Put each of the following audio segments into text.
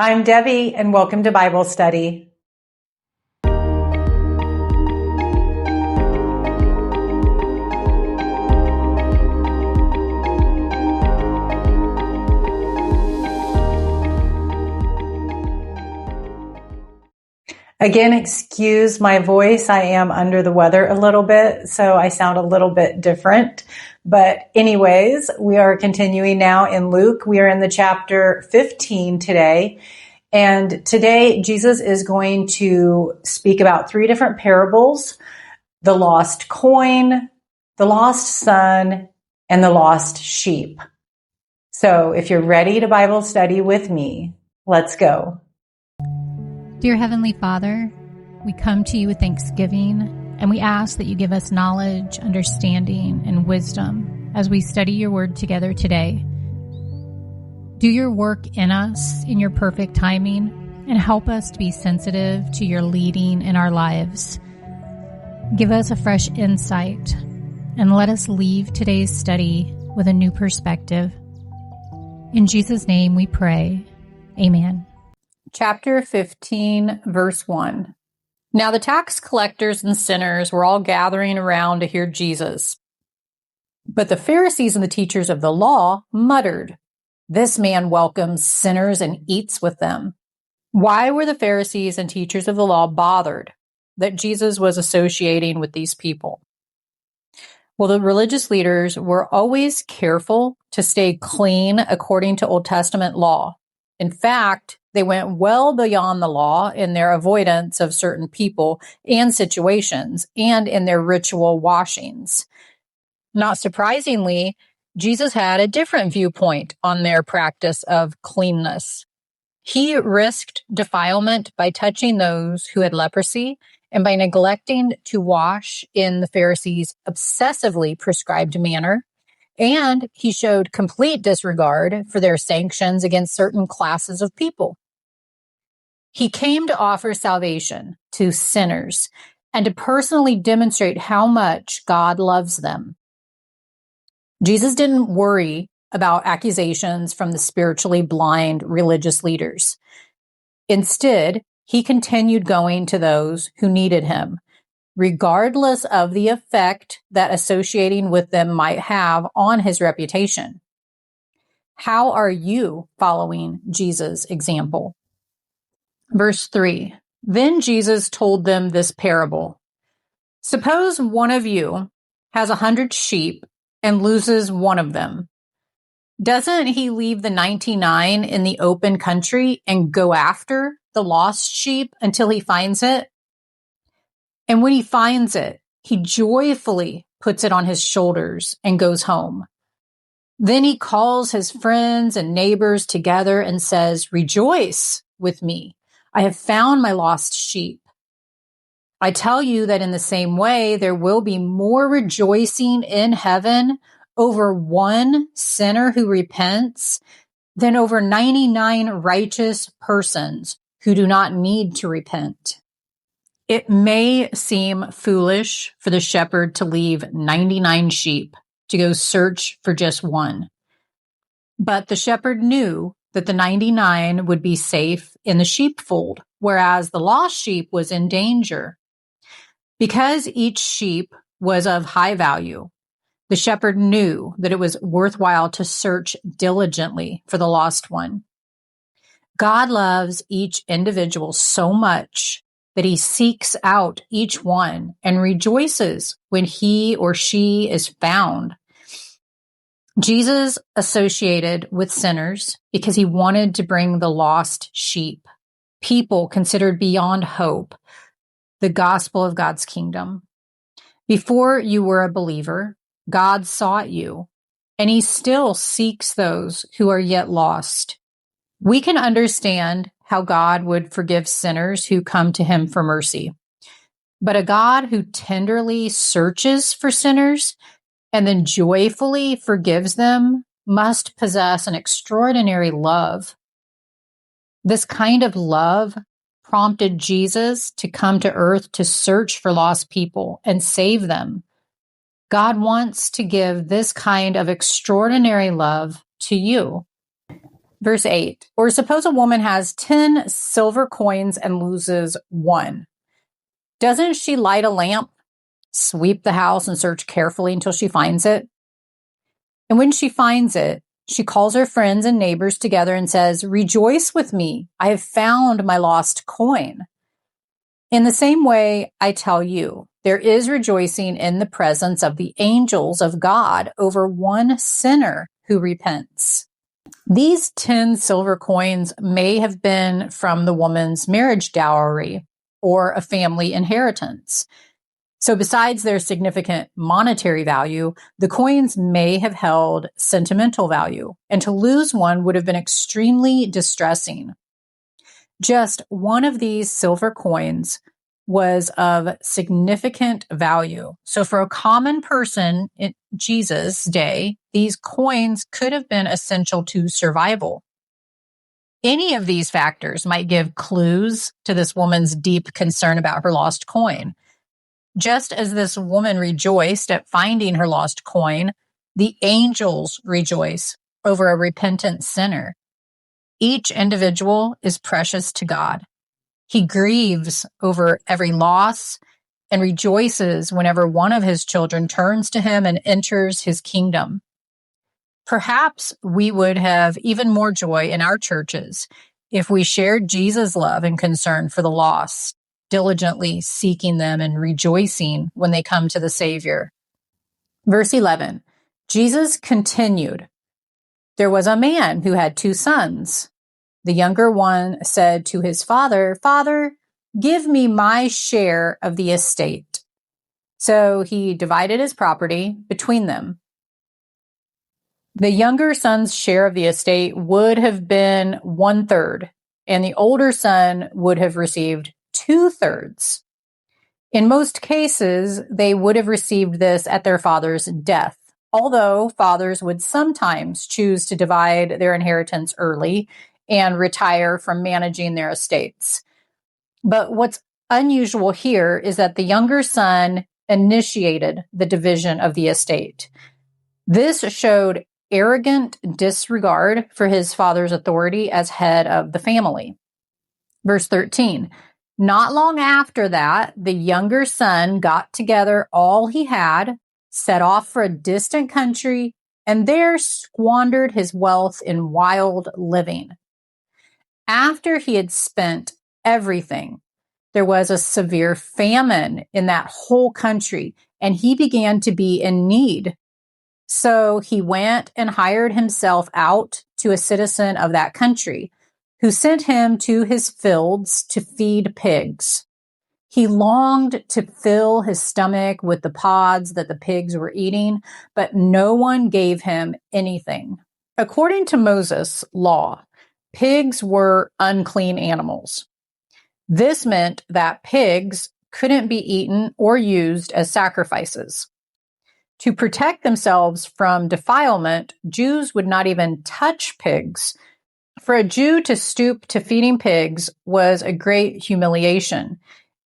I'm Debbie, and welcome to Bible Study. Again, excuse my voice. I am under the weather a little bit, so I sound a little bit different. But anyways, we are continuing now in Luke. We are in the chapter 15 today. And today, Jesus is going to speak about three different parables: the lost coin, the lost son, and the lost sheep. So if you're ready to Bible study with me, let's go. Dear Heavenly Father, we come to you with thanksgiving, and we ask that you give us knowledge, understanding, and wisdom as we study your word together today. Do your work in us in your perfect timing, and help us to be sensitive to your leading in our lives. Give us a fresh insight, and let us leave today's study with a new perspective. In Jesus' name we pray. Amen. Chapter 15, verse 1. Now the tax collectors and sinners were all gathering around to hear Jesus. But the Pharisees and the teachers of the law muttered, "This man welcomes sinners and eats with them." Why were the Pharisees and teachers of the law bothered that Jesus was associating with these people? Well, the religious leaders were always careful to stay clean according to Old Testament law. In fact, they went well beyond the law in their avoidance of certain people and situations and in their ritual washings. Not surprisingly, Jesus had a different viewpoint on their practice of cleanness. He risked defilement by touching those who had leprosy and by neglecting to wash in the Pharisees' obsessively prescribed manner. And he showed complete disregard for their sanctions against certain classes of people. He came to offer salvation to sinners and to personally demonstrate how much God loves them. Jesus didn't worry about accusations from the spiritually blind religious leaders. Instead, he continued going to those who needed him, regardless of the effect that associating with them might have on his reputation. How are you following Jesus' example? Verse 3, Then Jesus told them this parable. Suppose one of you has 100 sheep and loses one of them. Doesn't he leave the 99 in the open country and go after the lost sheep until he finds it? And when he finds it, he joyfully puts it on his shoulders and goes home. Then he calls his friends and neighbors together and says, "Rejoice with me. I have found my lost sheep." I tell you that in the same way, there will be more rejoicing in heaven over one sinner who repents than over 99 righteous persons who do not need to repent. It may seem foolish for the shepherd to leave 99 sheep to go search for just one. But the shepherd knew that the 99 would be safe in the sheepfold, whereas the lost sheep was in danger. Because each sheep was of high value, the shepherd knew that it was worthwhile to search diligently for the lost one. God loves each individual so much that he seeks out each one and rejoices when he or she is found. Jesus associated with sinners because he wanted to bring the lost sheep, people considered beyond hope, the gospel of God's kingdom. Before you were a believer, God sought you, and he still seeks those who are yet lost. We can understand how God would forgive sinners who come to him for mercy. But a God who tenderly searches for sinners and then joyfully forgives them must possess an extraordinary love. This kind of love prompted Jesus to come to earth to search for lost people and save them. God wants to give this kind of extraordinary love to you. Verse 8, or suppose a woman has 10 silver coins and loses one. Doesn't she light a lamp, sweep the house, and search carefully until she finds it? And when she finds it, she calls her friends and neighbors together and says, "Rejoice with me, I have found my lost coin." In the same way, I tell you, there is rejoicing in the presence of the angels of God over one sinner who repents. These 10 silver coins may have been from the woman's marriage dowry or a family inheritance. So besides their significant monetary value, the coins may have held sentimental value, and to lose one would have been extremely distressing. Just one of these silver coins was of significant value. So for a common person in Jesus' day, these coins could have been essential to survival. Any of these factors might give clues to this woman's deep concern about her lost coin. Just as this woman rejoiced at finding her lost coin, the angels rejoice over a repentant sinner. Each individual is precious to God. He grieves over every loss and rejoices whenever one of his children turns to him and enters his kingdom. Perhaps we would have even more joy in our churches if we shared Jesus' love and concern for the lost, diligently seeking them and rejoicing when they come to the Savior. Verse 11, Jesus continued, "There was a man who had 2 sons. The younger one said to his father, 'Father, give me my share of the estate.' So he divided his property between them. The younger son's share of the estate would have been 1/3, and the older son would have received 2/3. In most cases, they would have received this at their father's death, although fathers would sometimes choose to divide their inheritance early and retire from managing their estates. But what's unusual here is that the younger son initiated the division of the estate. This showed arrogant disregard for his father's authority as head of the family. Verse 13, not long after that, the younger son got together all he had, set off for a distant country, and there squandered his wealth in wild living. After he had spent everything, there was a severe famine in that whole country, and he began to be in need. So he went and hired himself out to a citizen of that country, who sent him to his fields to feed pigs. He longed to fill his stomach with the pods that the pigs were eating, but no one gave him anything. According to Moses' law, pigs were unclean animals. This meant that pigs couldn't be eaten or used as sacrifices. To protect themselves from defilement, Jews would not even touch pigs. For a Jew to stoop to feeding pigs was a great humiliation.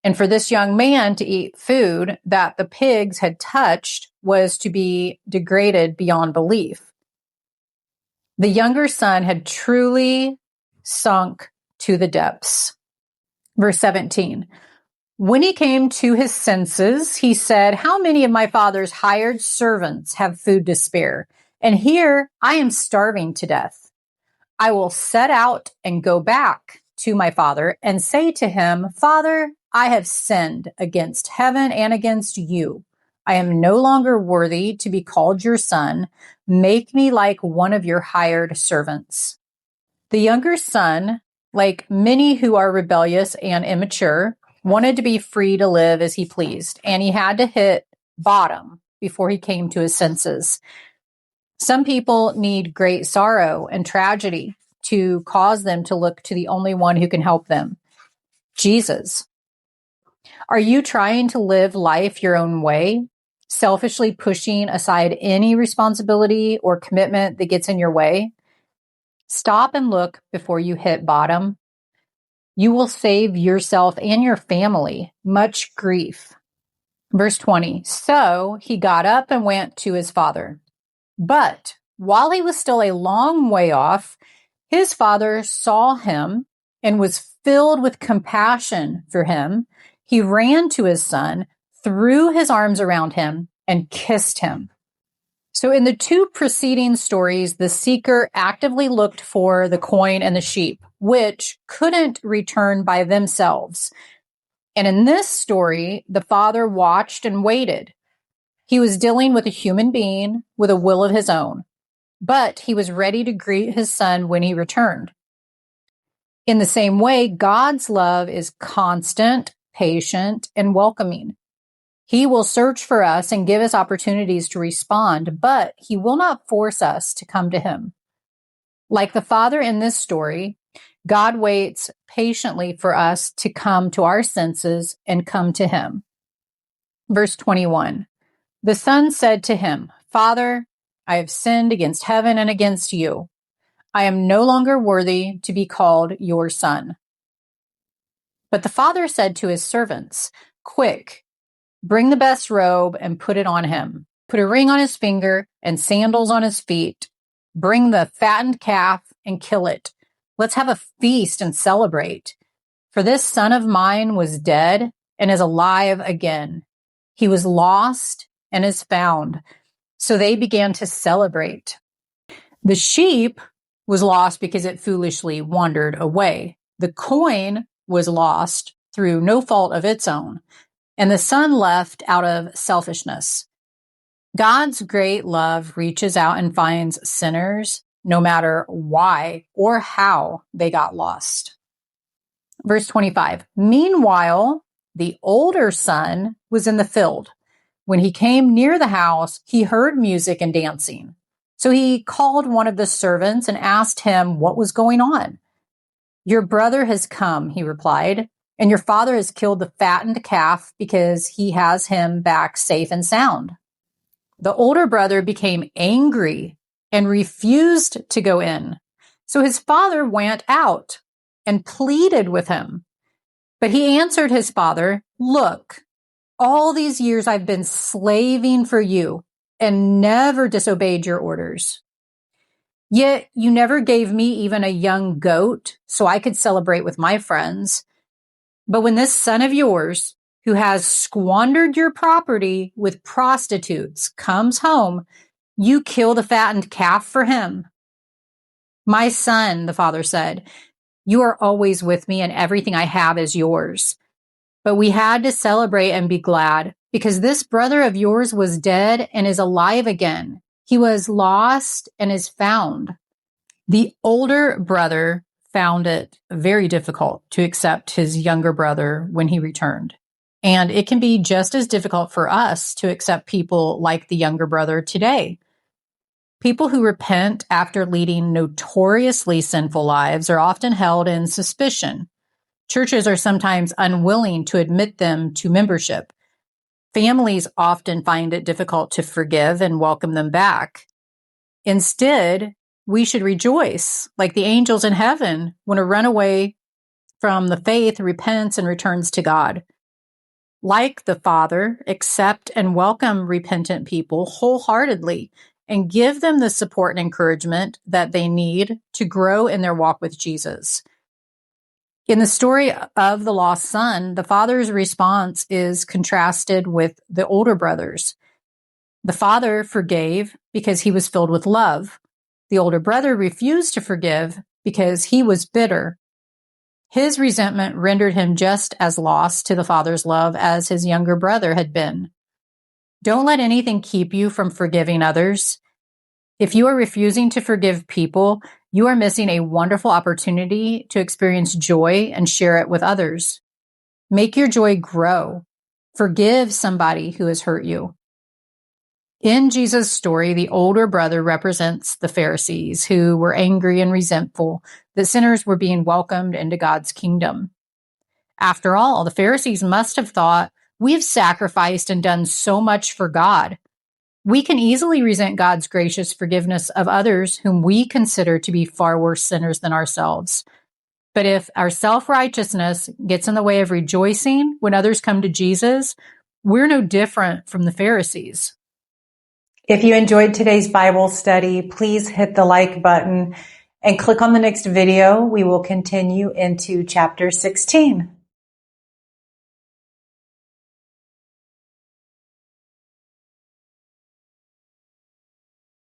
And for this young man to eat food that the pigs had touched was to be degraded beyond belief. The younger son had truly sunk to the depths. Verse 17, when he came to his senses, he said, "How many of my father's hired servants have food to spare? And here I am starving to death. I will set out and go back to my father and say to him, 'Father, I have sinned against heaven and against you. I am no longer worthy to be called your son. Make me like one of your hired servants.'" The younger son, like many who are rebellious and immature, wanted to be free to live as he pleased, and he had to hit bottom before he came to his senses. Some people need great sorrow and tragedy to cause them to look to the only one who can help them, Jesus. Are you trying to live life your own way, selfishly pushing aside any responsibility or commitment that gets in your way? Stop and look before you hit bottom. You will save yourself and your family much grief. Verse 20, so he got up and went to his father. But while he was still a long way off, His father saw him and was filled with compassion for him. He ran to his son, threw his arms around him, and kissed him. So in the two preceding stories, the seeker actively looked for the coin and the sheep, which couldn't return by themselves. And in this story, the father watched and waited. He was dealing with a human being with a will of his own, but he was ready to greet his son when he returned. In the same way, God's love is constant, patient, and welcoming. He will search for us and give us opportunities to respond, but he will not force us to come to him. Like the father in this story, God waits patiently for us to come to our senses and come to him. Verse 21, the son said to him, "Father, I have sinned against heaven and against you. I am no longer worthy to be called your son." But the father said to his servants, "Quick, bring the best robe and put it on him. Put a ring on his finger and sandals on his feet. Bring the fattened calf and kill it. Let's have a feast and celebrate. For this son of mine was dead and is alive again. He was lost and is found." So they began to celebrate. The sheep was lost because it foolishly wandered away. The coin was lost through no fault of its own, and the son left out of selfishness. God's great love reaches out and finds sinners no matter why or how they got lost. Verse 25, meanwhile, the older son was in the field. When he came near the house, he heard music and dancing. So he called one of the servants and asked him what was going on. "Your brother has come," he replied, "and your father has killed the fattened calf because he has him back safe and sound." The older brother became angry and refused to go in. So his father went out and pleaded with him. But he answered his father, "Look, all these years I've been slaving for you and never disobeyed your orders. Yet you never gave me even a young goat so I could celebrate with my friends. But when this son of yours, who has squandered your property with prostitutes, comes home, you kill the fattened calf for him." "My son," the father said, "you are always with me and everything I have is yours. But we had to celebrate and be glad because this brother of yours was dead and is alive again. He was lost and is found." The older brother found it very difficult to accept his younger brother when he returned. And it can be just as difficult for us to accept people like the younger brother today. People who repent after leading notoriously sinful lives are often held in suspicion. Churches are sometimes unwilling to admit them to membership. Families often find it difficult to forgive and welcome them back. Instead, we should rejoice like the angels in heaven when a runaway from the faith repents and returns to God. Like the Father, accept and welcome repentant people wholeheartedly and give them the support and encouragement that they need to grow in their walk with Jesus. In the story of the lost son, the father's response is contrasted with the older brother's. The father forgave because he was filled with love. The older brother refused to forgive because he was bitter. His resentment rendered him just as lost to the father's love as his younger brother had been. Don't let anything keep you from forgiving others. If you are refusing to forgive people, you are missing a wonderful opportunity to experience joy and share it with others. Make your joy grow. Forgive somebody who has hurt you. In Jesus' story, the older brother represents the Pharisees who were angry and resentful that sinners were being welcomed into God's kingdom. After all, the Pharisees must have thought, "We've sacrificed and done so much for God. We can easily resent God's gracious forgiveness of others whom we consider to be far worse sinners than ourselves. But if our self-righteousness gets in the way of rejoicing when others come to Jesus, we're no different from the Pharisees." If you enjoyed today's Bible study, please hit the like button and click on the next video. We will continue into chapter 16.